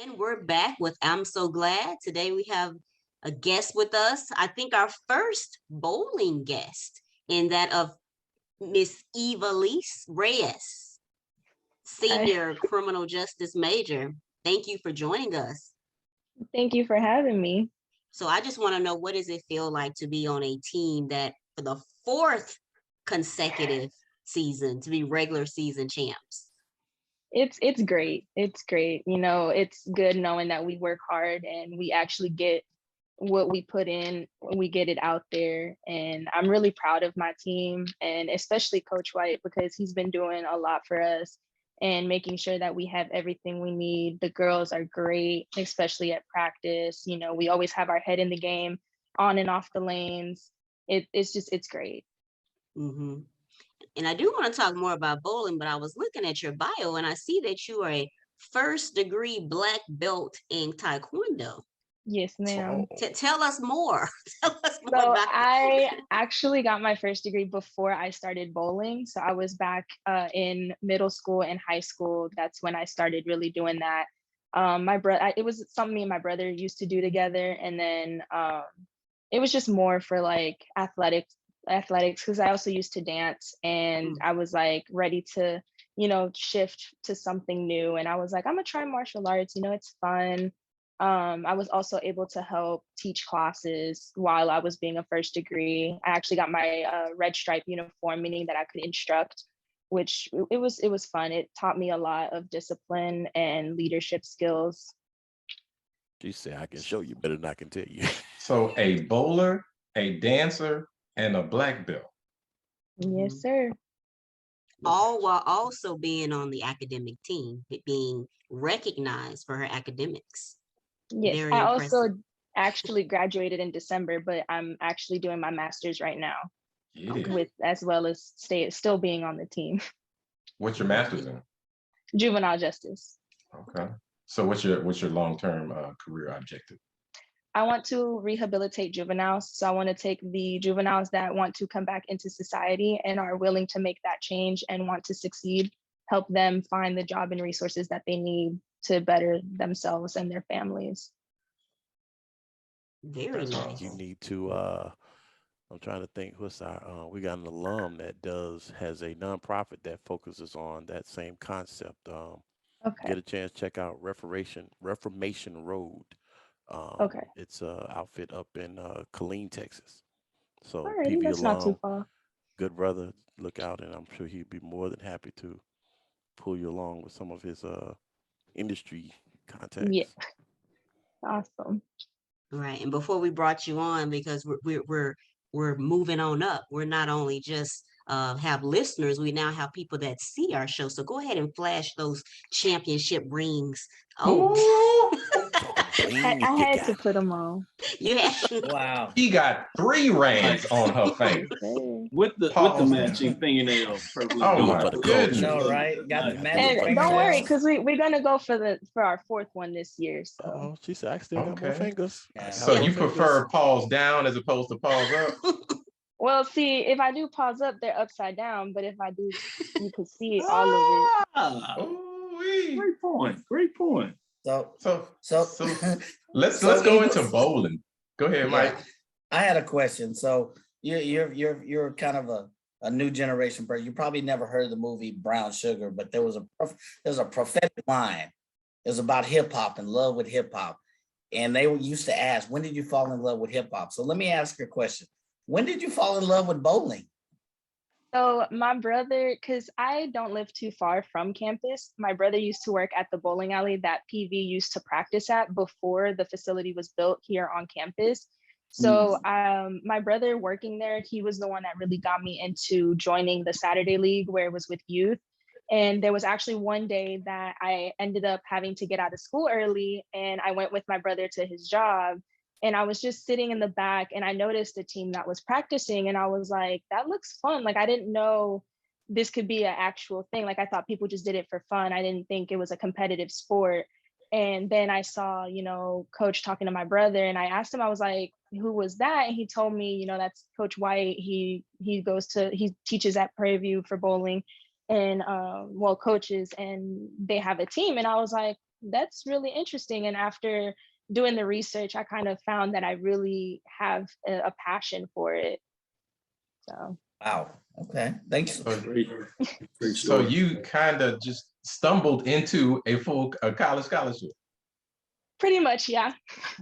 And we're back with I'm So Glad. Today we have a guest with us. I think our first bowling guest, in that of Miss Ivelisse Reyes, Hi. senior criminal justice major. Thank you for joining us. Thank you for having me. So I just want to know, what does it feel like to be on a team that for the fourth consecutive season to be regular season champs? It's great. It's great. It's good knowing that we work hard and we actually get what we put in, we get it out there. And I'm really proud of my team and especially Coach White because he's been doing a lot for us and making sure that we have everything we need. The girls are great, especially at practice. We always have our head in the game, on and off the lanes. It's great. Hmm. And I do want to talk more about bowling, but I was looking at your bio and I see that you are a first degree black belt in Taekwondo. Yes, ma'am. Tell us more. Tell us more So about I actually got my first degree before I started bowling. So I was back in middle school and high school. That's when I started really doing that. My brother, it was something me and my brother used to do together, and then it was just more for like athletics because I also used to dance, and Mm. I was like ready to shift to something new, and I was like, I'm gonna try martial arts. It's fun. I was also able to help teach classes while I was being a first degree. I actually got my red stripe uniform, meaning that I could instruct, which it was fun. It taught me a lot of discipline and leadership skills. She said, I can show you better than I can tell you. So a bowler, a dancer, and a black belt. Yes, Mhm. sir. All while also being on the academic team, being recognized for her academics. Yes, Very I impressive. also actually graduated in December, but I'm actually doing my master's right now Get it. Okay. with as well as still being on the team. What's your master's in? Juvenile justice. Okay. So what's your long-term career objective? I want to rehabilitate juveniles. So I want to take the juveniles that want to come back into society and are willing to make that change and want to succeed, help them find the job and resources that they need to better themselves and their families. Very That's nice. You awesome. need to I'm trying to think what's our we got an alum that has a nonprofit that focuses on that same concept. Okay. Get a chance, check out Reformation Road. Okay. It's a outfit up in Killeen, Texas. So Alrighty. PV That's not too alum, far. good brother, look out, and I'm sure he'd be more than happy to pull you along with some of his industry Yeah. contacts. Awesome. Right. And before we brought you on, because we're moving on up. We're not only just have listeners, we now have people that see our show. So go ahead and flash those championship rings. Oh, Ooh, Talking I, bling I if you had to got it. put them on. you have Wow. she got 3 rings Nice. on her Yes, finger. sir. With the Pause. matching fingernails, perfectly Oh Do it my for the beautiful. I culture. know, goodness. right? Got the Nice. You do it matching for And the don't worry, culture. fingernails. because we're gonna go for our fourth one this year. So Oh, she said I still got more Okay. fingers. I Yeah. got So yeah. more you fingers. prefer paws down as opposed to paws up? well, see, if I do pause up, they're upside down. But if I do, you could see all of it. Ah, Ooh-wee. great point. Great point. So So so so let's so go into Eagles. bowling. Go ahead, Yeah. Mike. I had a question. So you're kind of a new generation person. You probably never heard of the movie Brown Sugar, but there's a prophetic line. It was about hip hop and love with hip hop. And they used to ask, when did you fall in love with hip hop? So let me ask you a question. When did you fall in love with bowling? So my brother, because I don't live too far from campus, my brother used to work at the bowling alley that PV used to practice at before the facility was built here on campus. So Mm. my brother working there, he was the one that really got me into joining the Saturday League where it was with youth. And there was actually one day that I ended up having to get out of school early and I went with my brother to his job. And I was just sitting in the back and I noticed a team that was practicing and I was like, that looks fun. Like I didn't know this could be an actual thing. Like I thought people just did it for fun. I didn't think it was a competitive sport. And then I saw, coach talking to my brother and I asked him, I was like, who was that? And he told me, that's Coach White. He teaches at Prairie View for bowling and coaches and they have a team. And I was like, that's really interesting. And after doing the research, I kind of found that I really have a passion for it. So Wow. Okay. Thanks. Great, great So story. you kind of just stumbled into a college scholarship pretty much, yeah.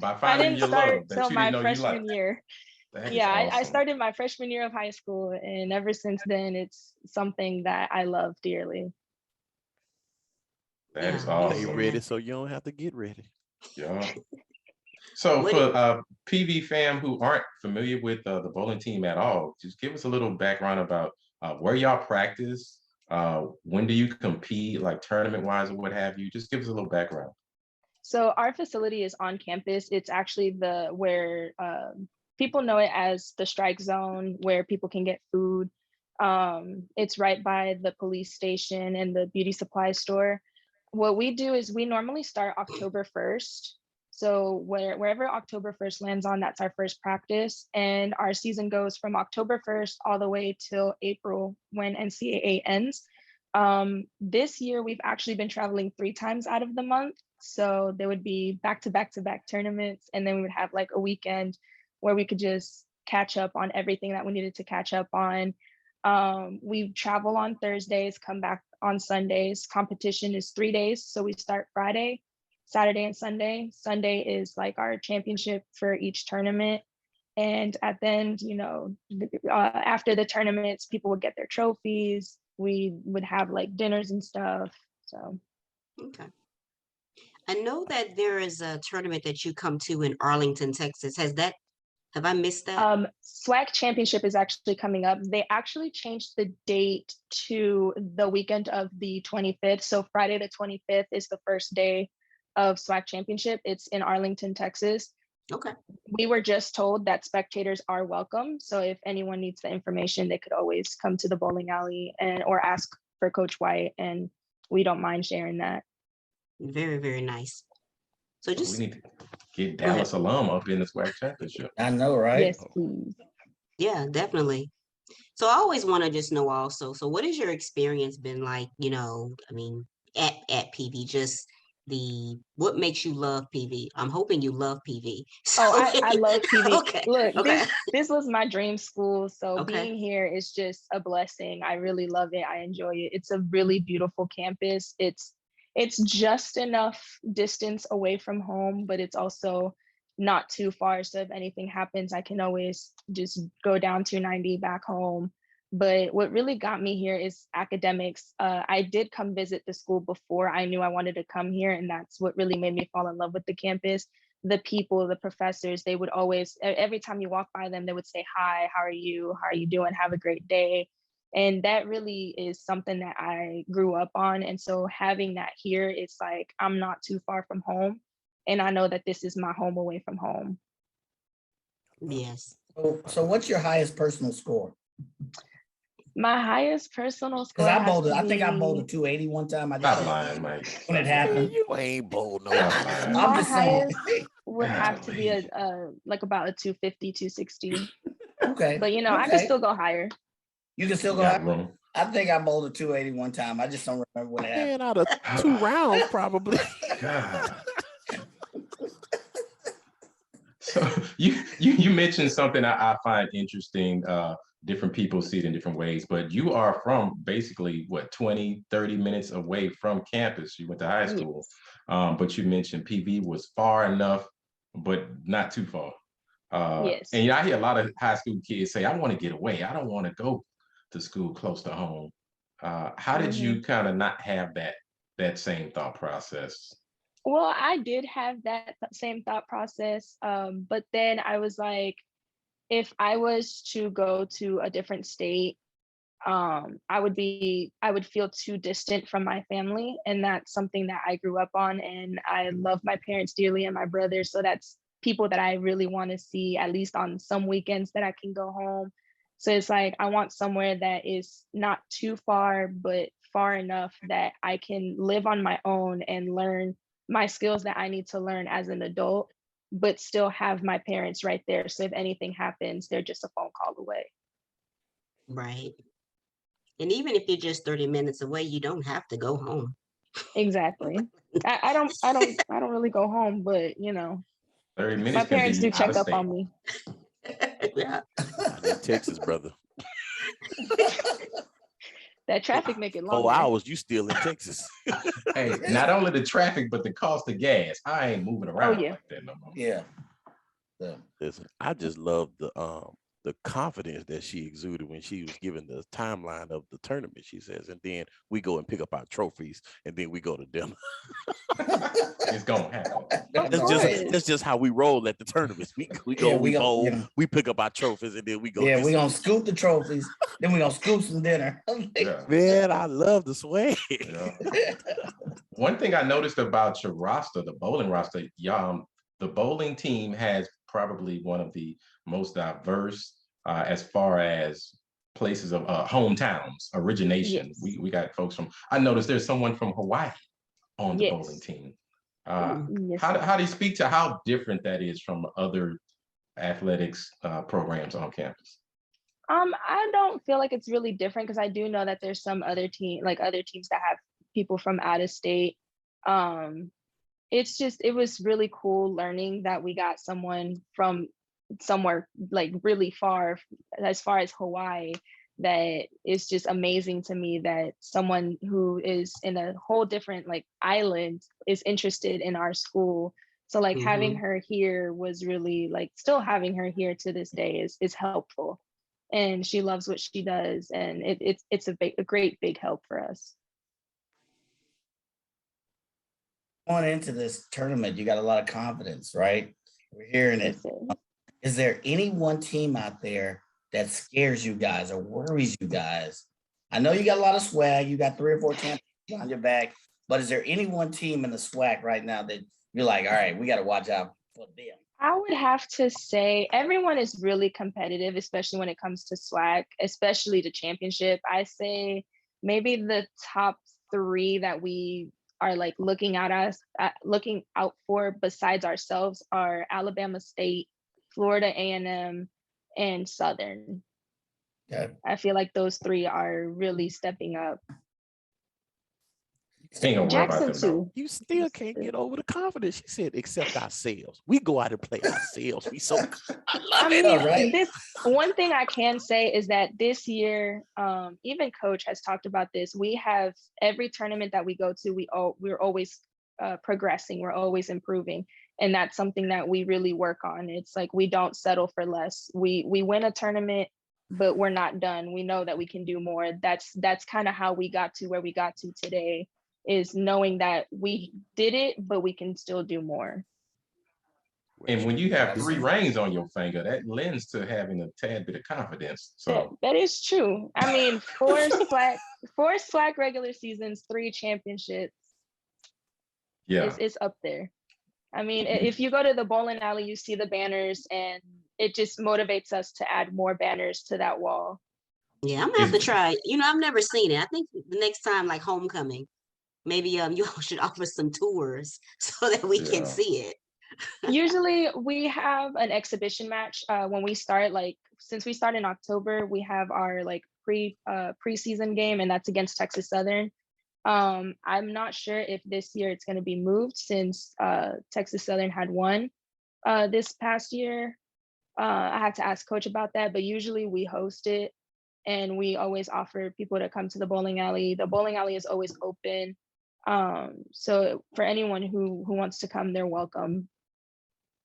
by I finding didn't your start love that till you didn't my know you liked. freshman year. That is Yeah, I awesome. started my freshman year of high school, and ever since then, it's something that I love dearly. That is Yeah, me Stay awesome. ready too. so you don't have to get ready. Yeah. So What for it, PV fam who aren't familiar with the bowling team at all, just give us a little background about where y'all practice, when do you compete, like tournament wise or what have you. Just give us a little background. So our facility is on campus. It's actually the where people know it as the strike zone, where people can get food. It's right by the police station and the beauty supply store. What we do is we normally start October 1st. So wherever October 1st lands on, that's our first practice. And our season goes from October 1st all the way till April when NCAA ends. This year, we've actually been traveling 3 times out of the month. So there would be back to back to back tournaments. And then we would have like a weekend where we could just catch up on everything that we needed to catch up on. We travel on Thursdays, come back on Sundays. Competition is 3 days. So we start Friday, Saturday, and Sunday. Sunday is like our championship for each tournament. And at the end, after the tournaments, people would get their trophies. We would have like dinners and stuff. So okay. I know that there is a tournament that you come to in Arlington, Texas. Have I missed that? SWAC championship is actually coming up. They actually changed the date to the weekend of the 25th. So Friday the 25th is the first day of SWAC championship. It's in Arlington, Texas. Okay. We were just told that spectators are welcome. So if anyone needs the information, they could always come to the bowling alley or ask for Coach White, and we don't mind sharing that. Very, very nice. So We just need to get go ahead. Dallas alum up in the SWAC championship. I know, right? Yes, please. Yeah, definitely. So I always want to just know also, so what has your experience been like, I mean, at PV, just what makes you love PV? I'm hoping you love PV. Oh, I love PV. Okay. Look, Okay. this was my dream school. So Okay. being here is just a blessing. I really love it. I enjoy it. It's a really beautiful campus. It's just enough distance away from home, but it's also not too far. So if anything happens, I can always just go down 290 back home. But what really got me here is academics. I did come visit the school before I knew I wanted to come here, and that's what really made me fall in love with the campus. The people, the professors, they would always, every time you walk by them, they would say, "Hi, how are you? How are you doing? Have a great day." And that really is something that I grew up on. And so having that here, it's like I'm not too far from home. And I know that this is my home away from home. Yes. So what's your highest personal score? My highest personal score Because has to I think I bowled a be 280 one time. I Stop just lying, Mike. when it happened. You ain't bold no. Stop lying. I'm my just saying. highest would have to be Golly. like about a 250, 260. Okay. But I can still go higher. You can still You go got out. room. I think I bowled a 280 one time. I just don't remember when it happened. Man, out of 2 rounds, probably. God. So you mentioned something I find interesting. Different people see it in different ways, but you are from basically what 20, 30 minutes away from campus. You went to high school, but you mentioned PV was far enough, but not too far. Yes. And I hear a lot of high school kids say, "I want to get away. I don't want to go to school close to home." How did you kind of not have that same thought process? Well, I did have that same thought process. But then I was like, if I was to go to a different state, I would feel too distant from my family. And that's something that I grew up on. And I love my parents dearly and my brothers. So that's people that I really want to see, at least on some weekends that I can go home. So it's like, I want somewhere that is not too far, but far enough that I can live on my own and learn my skills that I need to learn as an adult, but still have my parents right there. So if anything happens, they're just a phone call away. Right. And even if you're just 30 minutes away, you don't have to go home. Exactly. I don't really go home, but 30 minutes my can parents be do out check of up state. on me. Yeah. Not in Texas, brother. That traffic make it 4 longer. hours, you still in Texas. Hey, not only the traffic, but the cost of gas. I ain't moving around yeah. like that no more. Yeah. Listen, I just love the confidence that she exuded when she was given the timeline of the tournament. She says, and then we go and pick up our trophies, and then we go to dinner. It's gonna happen. That's just how we roll at the tournaments. We go, we bowl, we pick up our trophies, and then we go. Yeah, we're gonna scoop the trophies, then we're gonna scoop some dinner. Yeah. Man, I love the swag. Yeah. One thing I noticed about your roster, the bowling roster, the bowling team has probably one of the most diverse as far as places of hometowns, origination. Yes. We got folks from, I noticed there's someone from Hawaii on the bowling Yes. team. Yes. How do you speak to how different that is from other athletics programs on campus? I don't feel like it's really different because I do know that there's some other teams that have people from out of state. It was really cool learning that we got someone from somewhere like really far as Hawaii. That is just amazing to me that someone who is in a whole different like island is interested in our school. So like having her here was really like, still having her here to this day is helpful, and she loves what she does, and it's a great big help for us. Going into this tournament, you got a lot of confidence, right? We're hearing it. Is there any one team out there that scares you guys or worries you guys? I know you got a lot of swag. You got 3 or 4 champions on your back, but is there any one team in the SWAC right now that you're like, all right, we got to watch out for them? I would have to say everyone is really competitive, especially when it comes to SWAC, especially the championship. I say maybe the top 3 that we are like looking out for besides ourselves are Alabama State, Florida A&M, and Southern. Yeah. I feel like those 3 are really stepping up. Jackson too. You still can't get over the confidence. She said, except ourselves. We go out and play ourselves. We so I mean, right? This one thing I can say is that this year, even Coach has talked about this. We have every tournament that we go to, we're always progressing. We're always improving, and that's something that we really work on. It's like we don't settle for less. We win a tournament, but we're not done. We know that we can do more. That's kind of how we got to where we got to today, is knowing that we did it, but we can still do more. And when you have 3 rings on your finger, that lends to having a tad bit of confidence. So that is true. I mean, 4 SWAC regular seasons, 3 championships. Yeah, it's up there. I mean, if you go to the bowling alley, you see the banners, and it just motivates us to add more banners to that wall. Yeah, I'm gonna have to try. I've never seen it. I think the next time, like homecoming, maybe you all should offer some tours so that we can see it. Usually we have an exhibition match when we start. Like, since we start in October, we have our like preseason game, and that's against Texas Southern. I'm not sure if this year it's going to be moved, since Texas Southern had won this past year. I had to ask Coach about that, but usually we host it, and we always offer people to come to the bowling alley. The bowling alley is always open. So for anyone who wants to come, they're welcome.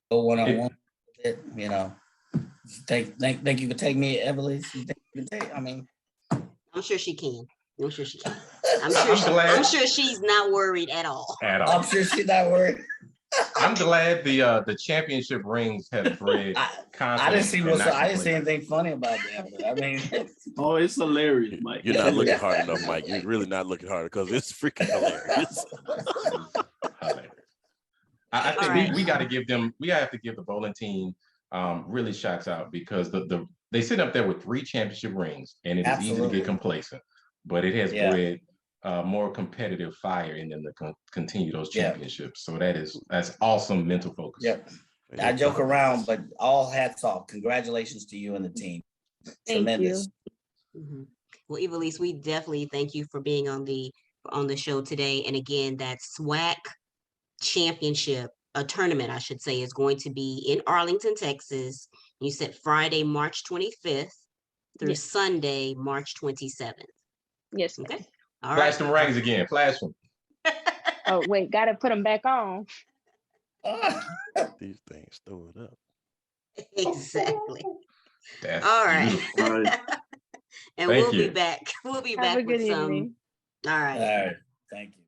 Go one-on-one with it, Think you could take me, Ivelisse? I mean, I'm sure she can. I'm sure she can. I'm sure she's not worried at all. I'm sure she's not worried. I'm glad the championship rings have bred confidence. I didn't see anything funny about that. But I mean, oh, it's hilarious, Mike. You're not looking hard enough, Mike. You're really not looking hard, because it's freaking hilarious. I think we got to give them. We have to give the bowling team really shouts out, because they sit up there with 3 championship rings, and it is easy to get complacent. But it has bred more competitive fire in them to continue those championships. So that's awesome mental focus. Yep. I joke around, but all hats off. Congratulations to you and the team. Tremendous. Well, Ivelisse, we definitely thank you for being on the show today. And again, that's SWAC championship, a tournament, I should say, is going to be in Arlington, Texas. You said Friday, March 25th through Yes. Sunday, March 27th. Yes. Okay. All Flash right. them rings again. Flash them. Oh, wait, gotta put them back on. These things throw it up. Exactly. That's All right. beautiful. All right. And Thank we'll be you. back. We'll be Have a back with good some. evening. All All right. right, thank you.